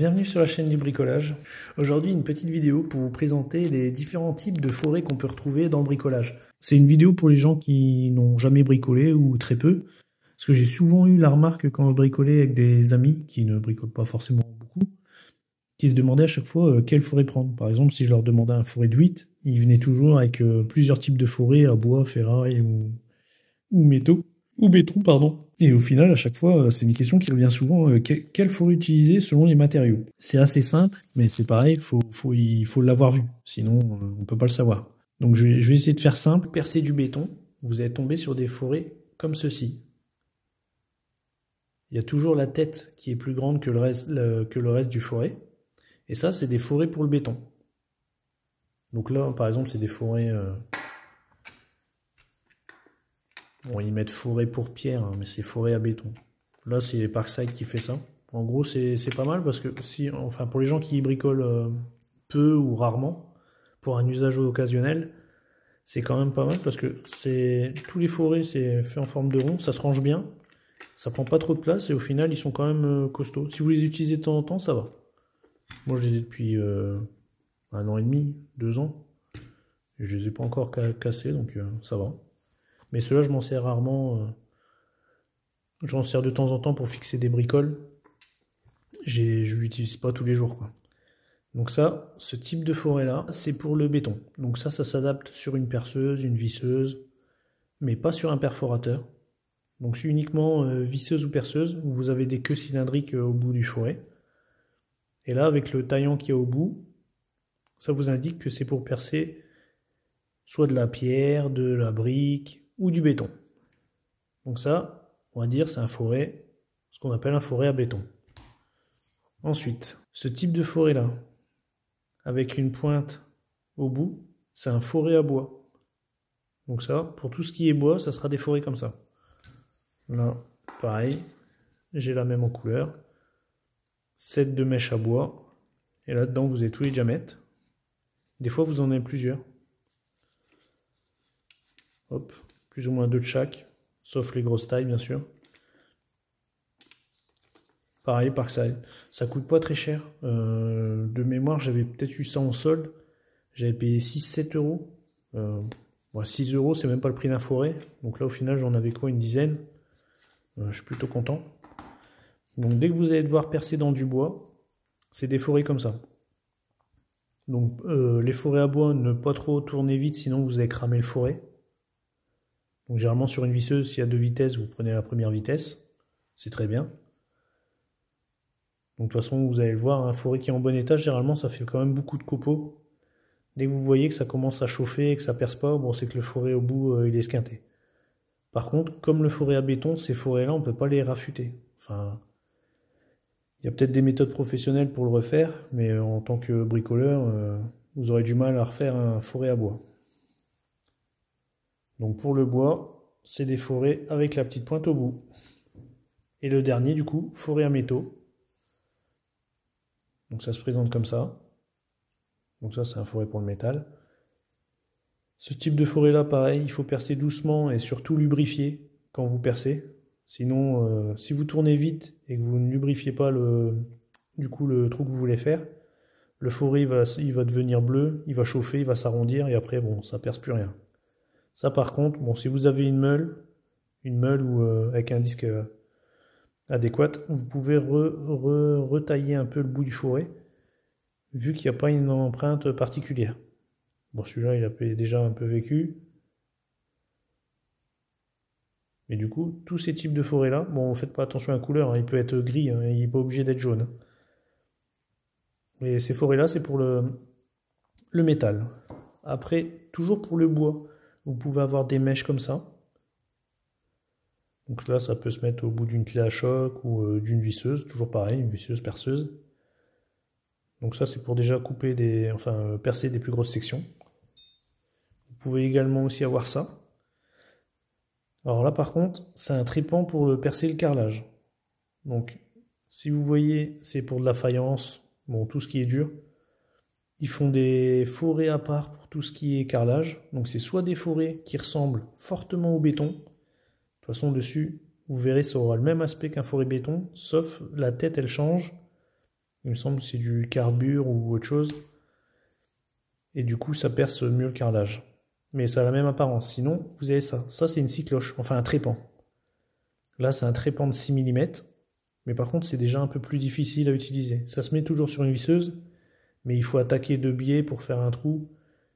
bienvenue sur la chaîne du bricolage. Aujourd'hui, une petite vidéo pour vous présenter les différents types de forêts qu'on peut retrouver dans le bricolage. C'est une vidéo pour les gens qui n'ont jamais bricolé ou très peu. Parce que j'ai souvent eu la remarque quand je bricolais avec des amis qui ne bricolent pas forcément beaucoup, qui se demandaient à chaque fois quelle forêt prendre. Par exemple, si je leur demandais un forêt de 8, ils venaient toujours avec plusieurs types de forêts à bois, ferraille ou métaux. Ou béton, pardon. Et au final, à chaque fois, c'est une question qui revient souvent, quelle forêt utiliser selon les matériaux? C'est assez simple, mais c'est pareil, il faut l'avoir vu, sinon on ne peut pas le savoir. Donc je vais essayer de faire simple. Percer du béton, vous allez tomber sur des forêts comme ceci. Il y a toujours la tête qui est plus grande que le reste du forêt. Et ça, c'est des forêts pour le béton. Donc là, par exemple, c'est des forêts... Bon, ils mettent forêt pour pierre, hein, mais c'est forêt à béton. Là, c'est Parkside qui fait ça. En gros, c'est pas mal parce que enfin, pour les gens qui bricolent peu ou rarement, pour un usage occasionnel, c'est quand même pas mal parce que tous les forêts, c'est fait en forme de rond, ça se range bien, ça prend pas trop de place et au final, ils sont quand même costauds. Si vous les utilisez de temps en temps, ça va. Moi, je les ai depuis 1 an et demi, 2 ans. Et je les ai pas encore cassés, donc ça va. Mais ceux-là, je m'en sers rarement. J'en sers de temps en temps pour fixer des bricoles. Je ne l'utilise pas tous les jours, quoi. Donc ça, ce type de forêt-là, c'est pour le béton. Donc ça s'adapte sur une perceuse, une visseuse, mais pas sur un perforateur. Donc c'est uniquement visseuse ou perceuse, où vous avez des queues cylindriques au bout du forêt. Et là, avec le taillant qu'il y a au bout, ça vous indique que c'est pour percer soit de la pierre, de la brique, ou du béton. Donc ça, on va dire, c'est ce qu'on appelle un forêt à béton. Ensuite, ce type de forêt-là, avec une pointe au bout, c'est un forêt à bois. Donc ça, pour tout ce qui est bois, ça sera des forêts comme ça. Là, pareil, j'ai la même en couleur. 7 de mèche à bois. Et là-dedans, vous avez tous les diamètres. Des fois, vous en avez plusieurs. Hop. Plus ou moins 2 de chaque, sauf les grosses tailles bien sûr. Pareil, Parkside, ça coûte pas très cher. De mémoire, j'avais peut-être eu ça en solde. J'avais payé 6-7 euros. 6 euros, c'est même pas le prix d'un forêt. Donc là, au final, j'en avais quoi, une dizaine. Je suis plutôt content. Donc dès que vous allez devoir percer dans du bois, c'est des forêts comme ça. Donc les forêts à bois, ne pas trop tourner vite, sinon vous allez cramer le forêt. Donc généralement sur une visseuse, s'il y a 2 vitesses, vous prenez la première vitesse. C'est très bien. Donc de toute façon, vous allez le voir, un forêt qui est en bon état, généralement ça fait quand même beaucoup de copeaux. Dès que vous voyez que ça commence à chauffer et que ça perce pas, bon, c'est que le forêt au bout, il est esquinté. Par contre, comme le forêt à béton, ces forêts-là, on ne peut pas les raffûter. Enfin, il y a peut-être des méthodes professionnelles pour le refaire, mais en tant que bricoleur, vous aurez du mal à refaire un forêt à bois. Donc pour le bois, c'est des forêts avec la petite pointe au bout. Et le dernier, du coup, forêt à métaux. Donc ça se présente comme ça. Donc ça, c'est un forêt pour le métal. Ce type de forêt-là, pareil, il faut percer doucement et surtout lubrifier quand vous percez. Sinon, si vous tournez vite et que vous ne lubrifiez pas le trou que vous voulez faire, le forêt il va devenir bleu, il va chauffer, il va s'arrondir et après, bon, ça perce plus rien. Ça par contre, bon, si vous avez une meule ou avec un disque adéquat, vous pouvez retailler un peu le bout du forêt, vu qu'il n'y a pas une empreinte particulière. Bon, celui-là, il a déjà un peu vécu. Mais du coup, tous ces types de forêts-là, bon, faites pas attention à la couleur, hein, il peut être gris, hein, il n'est pas obligé d'être jaune. Mais ces forêts-là, c'est pour le métal. Après, toujours pour le bois, vous pouvez avoir des mèches comme ça. Donc là, ça peut se mettre au bout d'une clé à choc ou d'une visseuse, toujours pareil, une visseuse perceuse. Donc ça, c'est pour déjà couper percer des plus grosses sections. Vous pouvez également aussi avoir ça. Alors là, par contre, c'est un trépan pour percer le carrelage. Donc, si vous voyez, c'est pour de la faïence, bon, tout ce qui est dur. Ils font des forêts à part pour tout ce qui est carrelage. Donc c'est soit des forêts qui ressemblent fortement au béton. De toute façon, dessus, vous verrez, ça aura le même aspect qu'un forêt béton, sauf la tête, elle change. Il me semble que c'est du carbure ou autre chose. Et du coup, ça perce mieux le carrelage. Mais ça a la même apparence. Sinon, vous avez ça. Ça, c'est une scie cloche, enfin un trépan. Là, c'est un trépan de 6 mm. Mais par contre, c'est déjà un peu plus difficile à utiliser. Ça se met toujours sur une visseuse, mais il faut attaquer 2 biais pour faire un trou.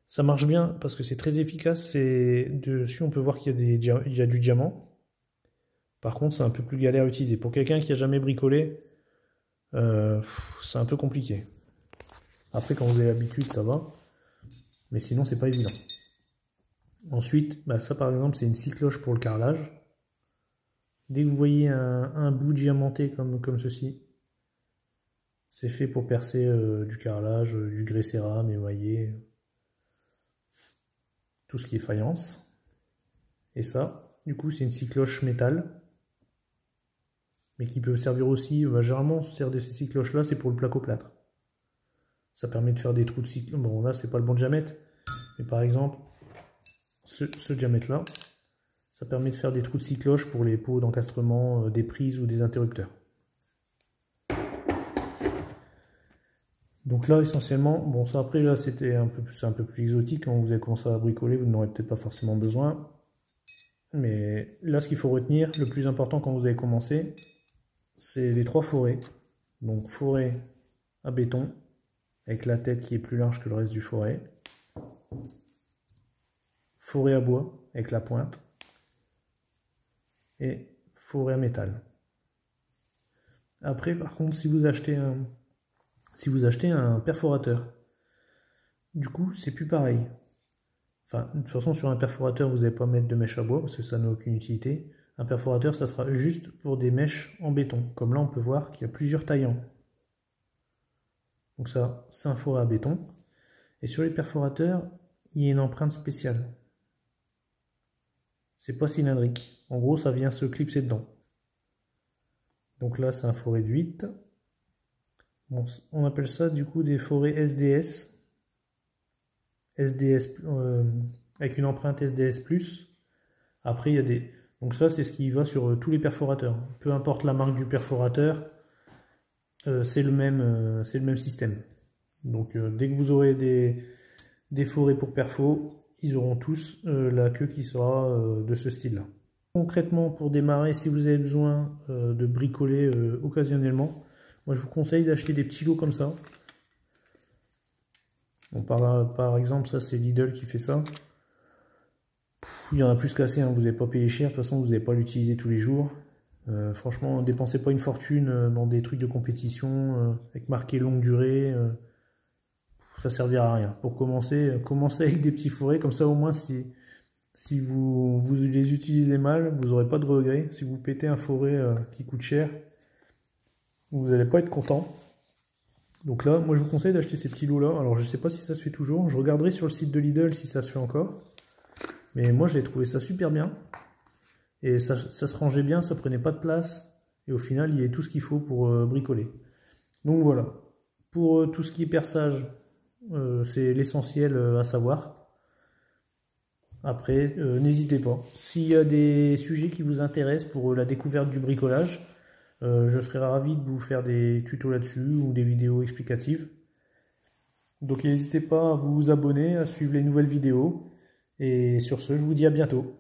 Ça marche bien parce que c'est très efficace. Dessus, on peut voir qu'il y a du diamant. Par contre, c'est un peu plus galère à utiliser. Pour quelqu'un qui n'a jamais bricolé, c'est un peu compliqué. Après, quand vous avez l'habitude, ça va. Mais sinon, c'est pas évident. Ensuite, ça par exemple, c'est une scie cloche pour le carrelage. Dès que vous voyez un bout diamanté comme ceci, c'est fait pour percer du carrelage, du grès cérame, émaillé, tout ce qui est faïence. Et ça, du coup, c'est une scie cloche métal, mais qui peut servir aussi, généralement on se sert de ces scies cloches là, c'est pour le placo-plâtre. Ça permet de faire des trous de scie. Bon là, c'est pas le bon diamètre, mais par exemple, ce diamètre là, ça permet de faire des trous de scie cloche pour les pots d'encastrement des prises ou des interrupteurs. Donc là, essentiellement, bon ça après là c'est un peu plus exotique. Quand vous avez commencé à bricoler, vous n'en aurez peut-être pas forcément besoin. Mais là, ce qu'il faut retenir, le plus important quand vous avez commencé, c'est les 3 forêts. Donc forêt à béton, avec la tête qui est plus large que le reste du forêt. Forêt à bois, avec la pointe. Et forêt à métal. Après, par contre, si vous achetez un perforateur, du coup, c'est plus pareil. Enfin, de toute façon, sur un perforateur, vous n'allez pas mettre de mèche à bois parce que ça n'a aucune utilité. Un perforateur, ça sera juste pour des mèches en béton. Comme là, on peut voir qu'il y a plusieurs taillants. Donc ça, c'est un fourré à béton. Et sur les perforateurs, il y a une empreinte spéciale. C'est pas cylindrique. En gros, ça vient se clipser dedans. Donc là, c'est un forêt de 8. Bon, on appelle ça du coup des forêts SDS. SDS avec une empreinte SDS+. Après, il y a des... Donc ça, c'est ce qui va sur tous les perforateurs. Peu importe la marque du perforateur, c'est le même système. Donc dès que vous aurez des forêts pour perfo, ils auront tous la queue qui sera de ce style-là. Concrètement, pour démarrer, si vous avez besoin de bricoler occasionnellement, moi je vous conseille d'acheter des petits lots comme ça. Bon, par exemple, ça c'est Lidl qui fait ça. Il y en a plus qu'assez, hein, vous n'avez pas payé cher, de toute façon vous n'allez pas l'utiliser tous les jours. Franchement, ne dépensez pas une fortune dans des trucs de compétition avec marqué longue durée. Ça servira à rien. Pour commencer avec des petits forêts, comme ça au moins si vous les utilisez mal, vous n'aurez pas de regrets. Si vous pétez un forêt qui coûte cher, vous n'allez pas être content. Donc là, moi je vous conseille d'acheter ces petits lots là. Alors je sais pas si ça se fait toujours. Je regarderai sur le site de Lidl si ça se fait encore. Mais moi j'ai trouvé ça super bien. Et ça se rangeait bien, ça prenait pas de place. Et au final, il y a tout ce qu'il faut pour bricoler. Donc voilà. Pour tout ce qui est perçage, c'est l'essentiel à savoir. Après, n'hésitez pas. S'il y a des sujets qui vous intéressent pour la découverte du bricolage, je serai ravi de vous faire des tutos là-dessus ou des vidéos explicatives. Donc n'hésitez pas à vous abonner, à suivre les nouvelles vidéos. Et sur ce, je vous dis à bientôt.